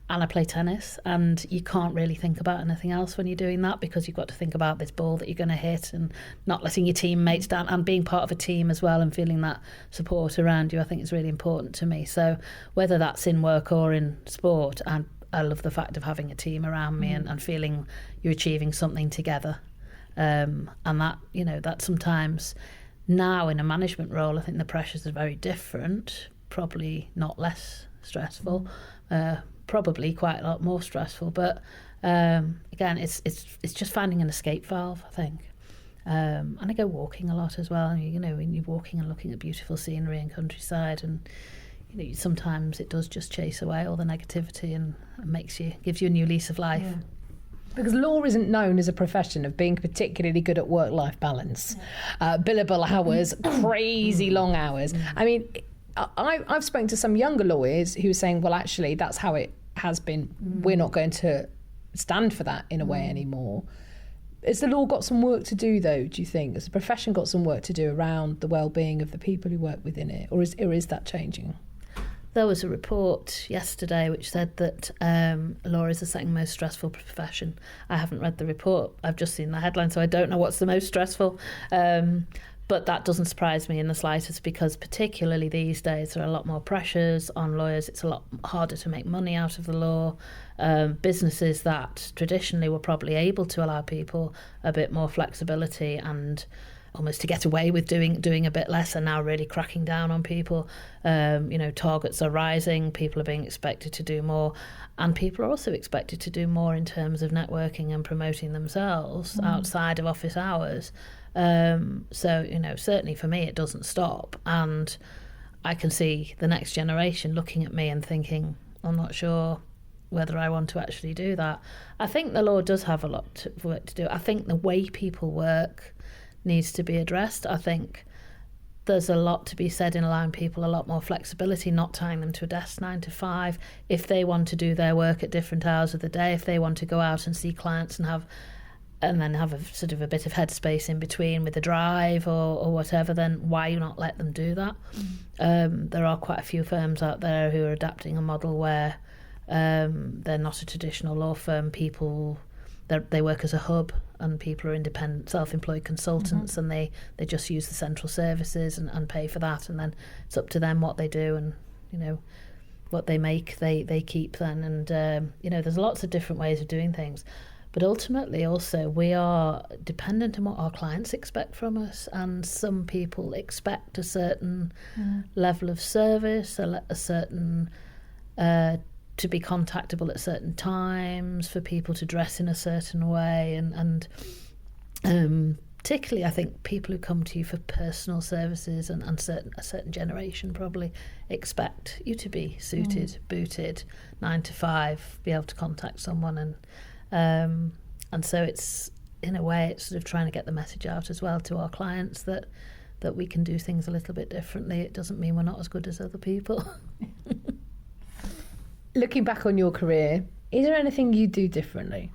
And I play tennis, and you can't really think about anything else when you're doing that, because you've got to think about this ball that you're going to hit and not letting your teammates down, and being part of a team as well and feeling that support around you, I think is really important to me. So whether that's in work or in sport, I love the fact of having a team around me and feeling you're achieving something together. And that, that sometimes now in a management role, I think the pressures are very different, probably not less stressful, probably quite a lot more stressful, but again, it's just finding an escape valve, I think. And I go walking a lot as well. When you're walking and looking at beautiful scenery and countryside, and sometimes it does just chase away all the negativity and gives you a new lease of life. Yeah. Because law isn't known as a profession of being particularly good at work-life balance. Billable hours, crazy long hours. I mean, I've spoken to some younger lawyers who are saying, well, actually, that's how it has been. We're not going to stand for that in a way anymore. Has the law got some work to do, though, do you think? Has the profession got some work to do around the well-being of the people who work within it? Or is that changing? There was a report yesterday which said that law is the second most stressful profession. I haven't read the report. I've just seen the headline, so I don't know what's the most stressful. But that doesn't surprise me in the slightest, because particularly these days there are a lot more pressures on lawyers. It's a lot harder to make money out of the law. Businesses that traditionally were probably able to allow people a bit more flexibility and almost to get away with doing a bit less are now really cracking down on people. Targets are rising, people are being expected to do more, and people are also expected to do more in terms of networking and promoting themselves outside of office hours. Certainly for me it doesn't stop, and I can see the next generation looking at me and thinking, I'm not sure whether I want to actually do that. I think the law does have a lot of work to do. I think the way people work needs to be addressed. I think there's a lot to be said in allowing people a lot more flexibility, not tying them to a desk 9 to 5. If they want to do their work at different hours of the day, if they want to go out and see clients and then have a sort of a bit of headspace in between with a drive or whatever, then why not let them do that? There are quite a few firms out there who are adapting a model where they're not a traditional law firm. They work as a hub, and people are independent, self-employed consultants, and they just use the central services and pay for that, and then it's up to them what they do, and what they make they keep then. And there's lots of different ways of doing things. But ultimately, also, we are dependent on what our clients expect from us. And some people expect a certain level of service, a certain to be contactable at certain times, for people to dress in a certain way. And particularly, I think people who come to you for personal services and a certain generation probably expect you to be suited, booted, 9 to 5, be able to contact someone. And so it's, in a way, it's sort of trying to get the message out as well to our clients that we can do things a little bit differently. It doesn't mean we're not as good as other people. Looking back on your career, is there anything you do differently?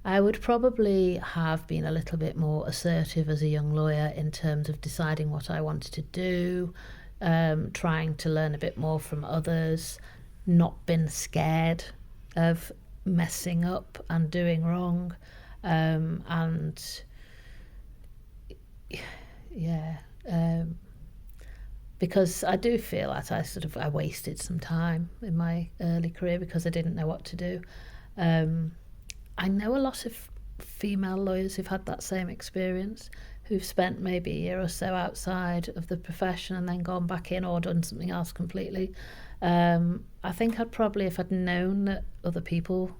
I would probably have been a little bit more assertive as a young lawyer in terms of deciding what I wanted to do, trying to learn a bit more from others, not been scared of messing up and doing wrong, because I do feel that I wasted some time in my early career because I didn't know what to do. I know a lot of female lawyers who've had that same experience, who've spent maybe a year or so outside of the profession and then gone back in or done something else completely. I think I'd probably, if I'd known that other people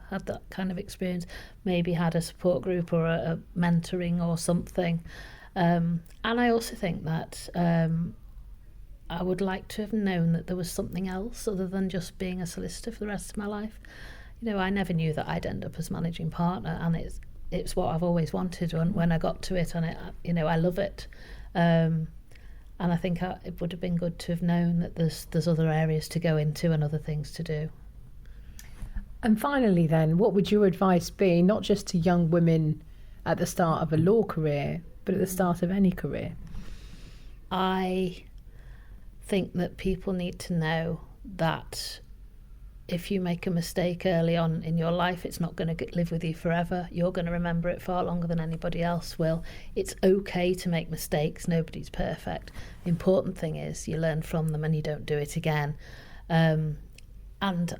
had that kind of experience, maybe had a support group or a mentoring or something. And I also think that I would like to have known that there was something else other than just being a solicitor for the rest of my life. I never knew that I'd end up as managing partner, and it's what I've always wanted when I got to it, and I love it. And I think it would have been good to have known that there's other areas to go into and other things to do. And finally then, what would your advice be, not just to young women at the start of a law career, but at the start of any career? I think that people need to know that if you make a mistake early on in your life, it's not going to live with you forever. You're going to remember it far longer than anybody else will. It's okay to make mistakes. Nobody's perfect. The important thing is you learn from them and you don't do it again. And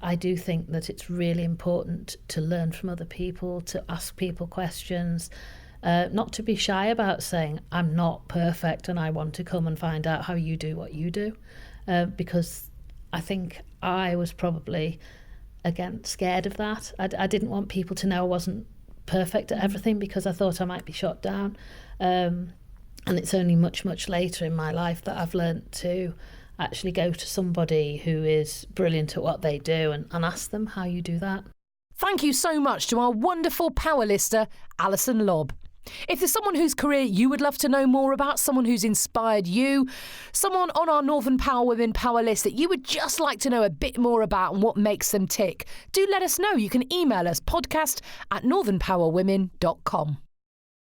I do think that it's really important to learn from other people, to ask people questions, not to be shy about saying, I'm not perfect and I want to come and find out how you do what you do. Because I think I was probably, again, scared of that. I didn't want people to know I wasn't perfect at everything because I thought I might be shot down. And it's only much, much later in my life that I've learnt to actually go to somebody who is brilliant at what they do and ask them how you do that. Thank you so much to our wonderful power lister, Alison Lobb. If there's someone whose career you would love to know more about, someone who's inspired you, someone on our Northern Power Women Power List that you would just like to know a bit more about and what makes them tick, do let us know. You can email us podcast@northernpowerwomen.com.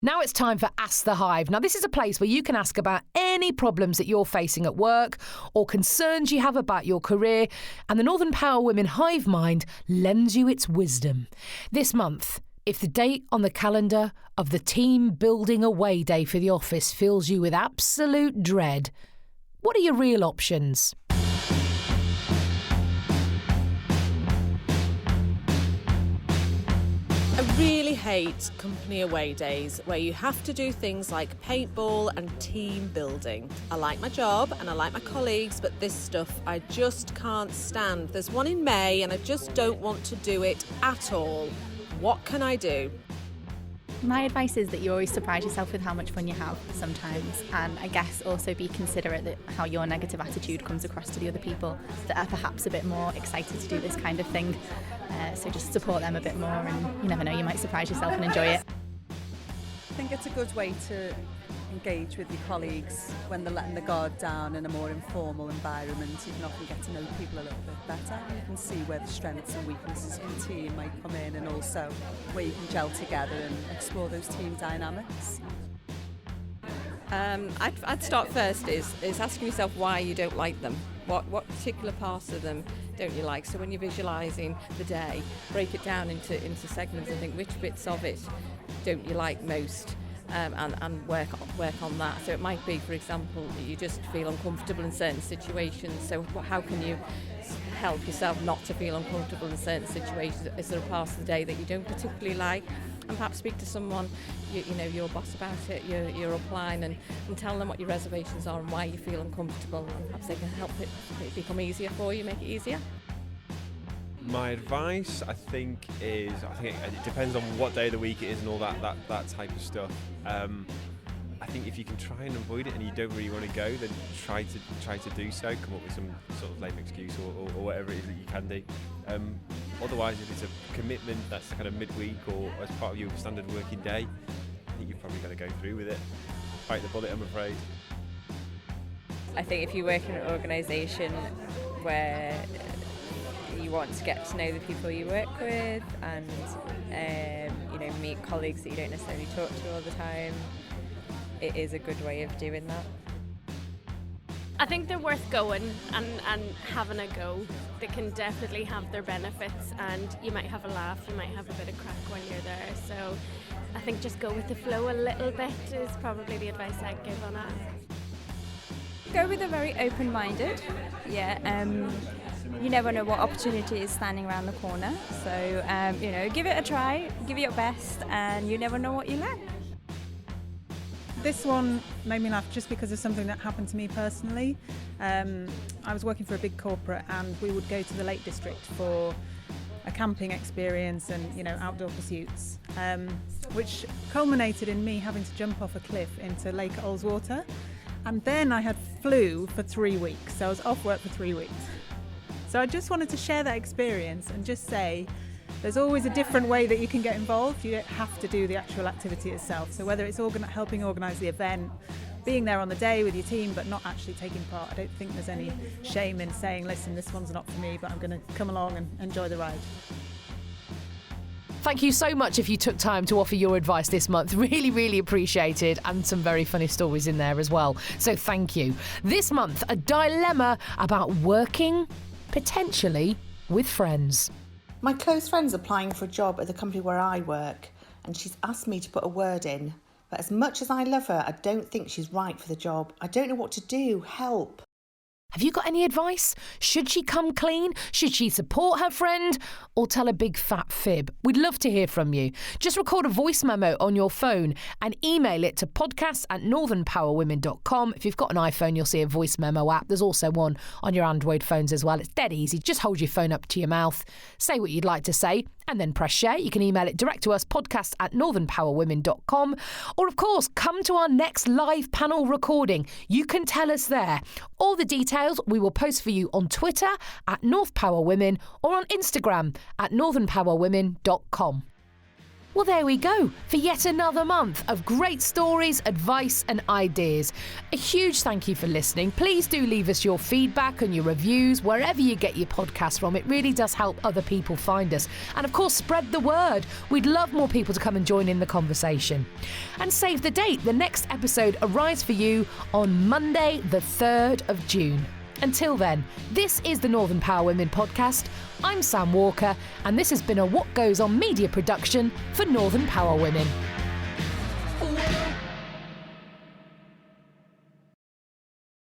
Now it's time for Ask The Hive. Now, this is a place where you can ask about any problems that you're facing at work or concerns you have about your career, and the Northern Power Women Hive Mind lends you its wisdom. This month, If the date on the calendar of the team building away day for the office fills you with absolute dread, what are your real options? I really hate company away days where you have to do things like paintball and team building. I like my job and I like my colleagues, but this stuff I just can't stand. There's one in May and I just don't want to do it at all. What can I do? My advice is that you always surprise yourself with how much fun you have sometimes, and I guess also be considerate that how your negative attitude comes across to the other people that are perhaps a bit more excited to do this kind of thing. So just support them a bit more, and you never know, you might surprise yourself and enjoy it. I think it's a good way to engage with your colleagues when they're letting the guard down in a more informal environment. You can often get to know people a little bit better. You can see where the strengths and weaknesses of the team might come in, and also where you can gel together and explore those team dynamics. I'd start first is asking yourself why you don't like them. What particular parts of them don't you like? So when you're visualising the day, break it down into segments and think which bits of it don't you like most. And work on that. So it might be, for example, you just feel uncomfortable in certain situations. So how can you help yourself not to feel uncomfortable in certain situations? Is there a part of the day that you don't particularly like? And perhaps speak to someone, you know, your boss about it, your upline, and tell them what your reservations are and why you feel uncomfortable. And perhaps they can help it become easier for you, make it easier. My advice, I think it depends on what day of the week it is and all that type of stuff. I think if you can try and avoid it and you don't really want to go, then try to do so. Come up with some sort of lame excuse or whatever it is that you can do. Otherwise, if it's a commitment that's kind of midweek or as part of your standard working day, I think you've probably got to go through with it. Bite the bullet, I'm afraid. I think if you work in an organisation where you want to get to know the people you work with and meet colleagues that you don't necessarily talk to all the time, it is a good way of doing that. I think they're worth going and having a go. They can definitely have their benefits, and you might have a laugh, you might have a bit of crack when you're there. So I think just go with the flow a little bit is probably the advice I'd give on Ask. Go with a very open-minded, you never know what opportunity is standing around the corner. So, give it a try, give it your best, and you never know what you learn. This one made me laugh just because of something that happened to me personally. I was working for a big corporate and we would go to the Lake District for a camping experience and, outdoor pursuits, which culminated in me having to jump off a cliff into Lake Ullswater. And then I had flu for 3 weeks, so I was off work for 3 weeks. So I just wanted to share that experience and just say there's always a different way that you can get involved. You don't have to do the actual activity itself. So whether it's helping organise the event, being there on the day with your team but not actually taking part, I don't think there's any shame in saying, listen, this one's not for me, but I'm going to come along and enjoy the ride. Thank you so much if you took time to offer your advice this month. Really, really appreciated, and some very funny stories in there as well. So thank you. This month, a dilemma about working, potentially, with friends. My close friend's applying for a job at the company where I work, and she's asked me to put a word in. But as much as I love her, I don't think she's right for the job. I don't know what to do. Help. Have you got any advice? Should she come clean? Should she support her friend? Or tell a big fat fib? We'd love to hear from you. Just record a voice memo on your phone and email it to podcast@northernpowerwomen.com. If you've got an iPhone, you'll see a voice memo app. There's also one on your Android phones as well. It's dead easy. Just hold your phone up to your mouth, say what you'd like to say, and then press share. You can email it direct to us, podcast@northernpowerwomen.com. Or, of course, come to our next live panel recording. You can tell us there. All the details we will post for you on Twitter @NorthPowerWomen or on Instagram @northernpowerwomen.com. Well, there we go for yet another month of great stories, advice and ideas. A huge thank you for listening. Please do leave us your feedback and your reviews wherever you get your podcasts from. It really does help other people find us. And of course, spread the word. We'd love more people to come and join in the conversation. And save the date. The next episode arrives for you on Monday, the 3rd of June. Until then, this is the Northern Power Women podcast. I'm Sam Walker, and this has been a What Goes On media production for Northern Power Women.